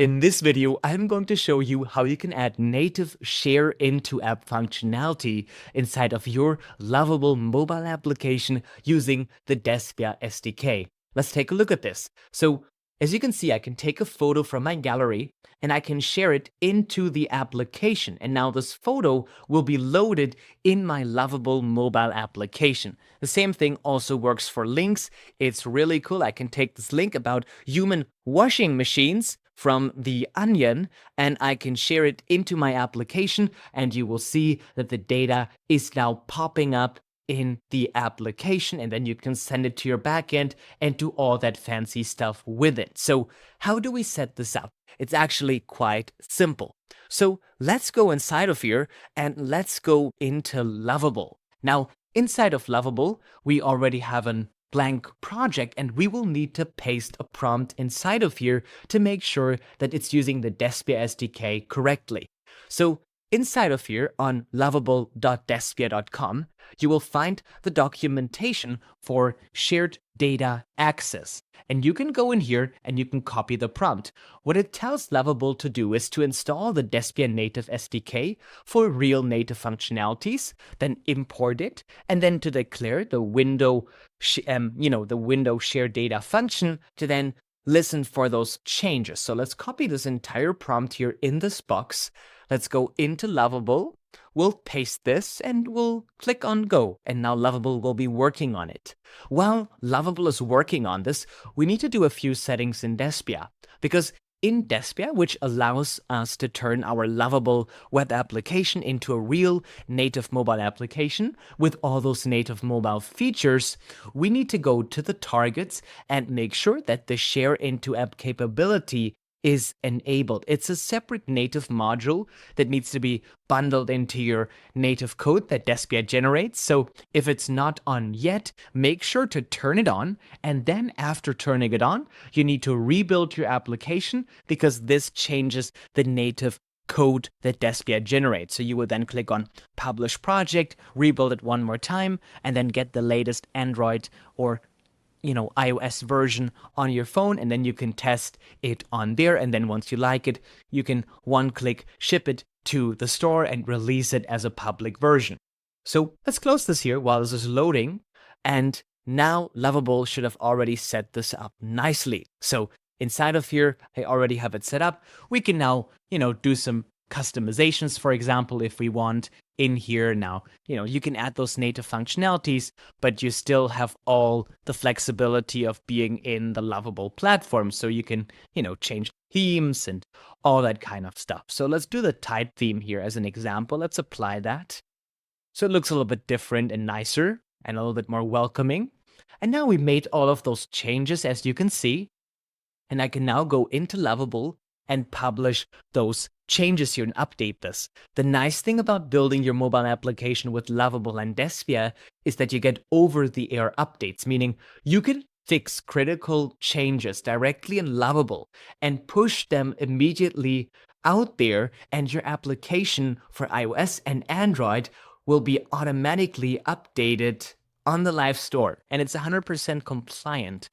In this video, I'm going to show you how you can add native share into app functionality inside of your Lovable mobile application using the Despia SDK. Let's take a look at this. So as you can see, I can take a photo from my gallery and I can share it into the application. And now this photo will be loaded in my Lovable mobile application. The same thing also works for links. It's really cool. I can take this link about human washing machines from the Onion, and I can share it into my application, and you will see that the data is now popping up in the application, and then you can send it to your backend and do all that fancy stuff with it. So how do we set this up? It's actually quite simple. So let's go inside of here and let's go into Lovable. Now, inside of Lovable, we already have an blank project, and we will need to paste a prompt inside of here to make sure that it's using the Despia SDK correctly. So inside of here on lovable.despia.com, you will find the documentation for shared data access. And you can go in here and you can copy the prompt. What it tells Lovable to do is to install the Despia native SDK for real native functionalities, then import it, and then to declare the window, the window share data function to then listen for those changes. So let's copy this entire prompt here in this box. Let's go into Lovable. We'll paste this and we'll click on go. And now Lovable will be working on it. While Lovable is working on this, we need to do a few settings in Despia, because in Despia, which allows us to turn our Lovable web application into a real native mobile application with all those native mobile features, we need to go to the targets and make sure that the share into app capability is enabled. It's a separate native module that needs to be bundled into your native code that Despia generates. So if it's not on yet, make sure to turn it on. And then after turning it on, you need to rebuild your application, because this changes the native code that Despia generates. So you will then click on Publish Project, rebuild it one more time, and then get the latest Android or iOS version on your phone, and then you can test it on there. And then once you like it, you can one-click ship it to the store and release it as a public version. So let's close this here while this is loading. And now Lovable should have already set this up nicely. So inside of here, I already have it set up. We can now, do some customizations, for example, if we want in here. Now, you can add those native functionalities, but you still have all the flexibility of being in the Lovable platform. So you can, change themes and all that kind of stuff. So let's do the tide theme here as an example. Let's apply that. So it looks a little bit different and nicer and a little bit more welcoming. And now we made all of those changes, as you can see. And I can now go into Lovable and publish those changes here and update this. The nice thing about building your mobile application with Lovable and Despia is that you get over-the-air updates, meaning you can fix critical changes directly in Lovable and push them immediately out there, and your application for iOS and Android will be automatically updated on the live store, and it's 100% compliant.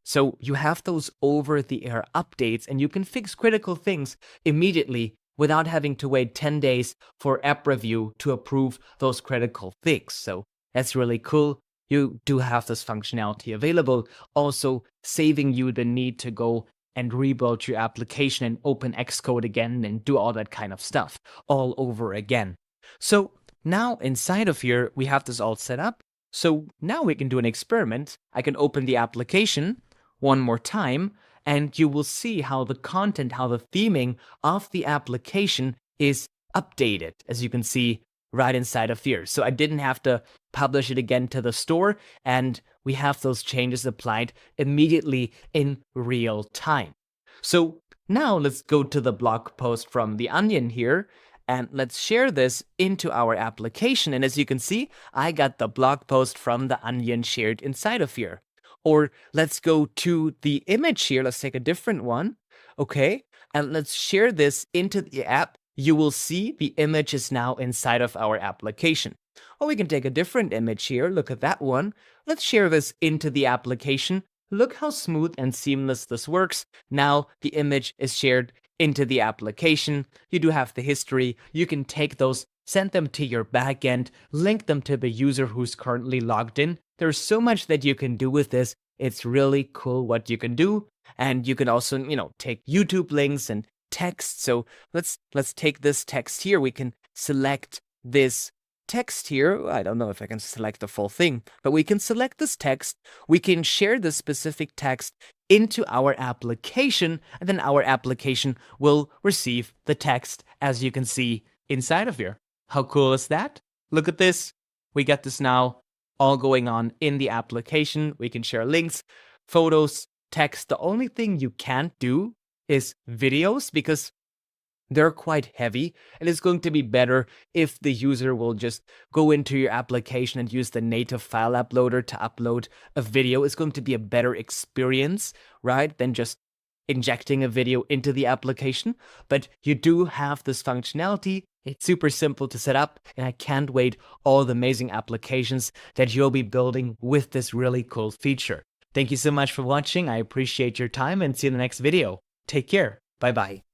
So you have those over-the-air updates, and you can fix critical things immediately without having to wait 10 days for app review to approve those critical fixes. So that's really cool. You do have this functionality available, also saving you the need to go and rebuild your application and open Xcode again and do all that kind of stuff all over again. So now inside of here, we have this all set up. So now we can do an experiment. I can open the application one more time, and you will see how the content, how the theming of the application is updated, as you can see right inside of here. So I didn't have to publish it again to the store, and we have those changes applied immediately in real time. So now let's go to the blog post from the Onion here, and let's share this into our application. And as you can see, I got the blog post from the Onion shared inside of here. Or let's go to the image here. Let's take a different one. Okay. And let's share this into the app. You will see the image is now inside of our application. Or we can take a different image here. Look at that one. Let's share this into the application. Look how smooth and seamless this works. Now the image is shared into the application. You do have the history. You can take those, send them to your backend, link them to the user who's currently logged in. There's so much that you can do with this. It's really cool what you can do. And you can also, take YouTube links and text. So let's take this text here. We can select this text here. I don't know if I can select the full thing, but we can select this text. We can share this specific text into our application, and then our application will receive the text, as you can see inside of here. How cool is that? Look at this. We got this now all going on in the application. We can share links, photos, text. The only thing you can't do is videos, because they're quite heavy, and it's going to be better if the user will just go into your application and use the native file uploader to upload a video. It's going to be a better experience, right, than just injecting a video into the application. But you do have this functionality. It's super simple to set up, and I can't wait all the amazing applications that you'll be building with this really cool feature. Thank you so much for watching. I appreciate your time, and see you in the next video. Take care. Bye-bye.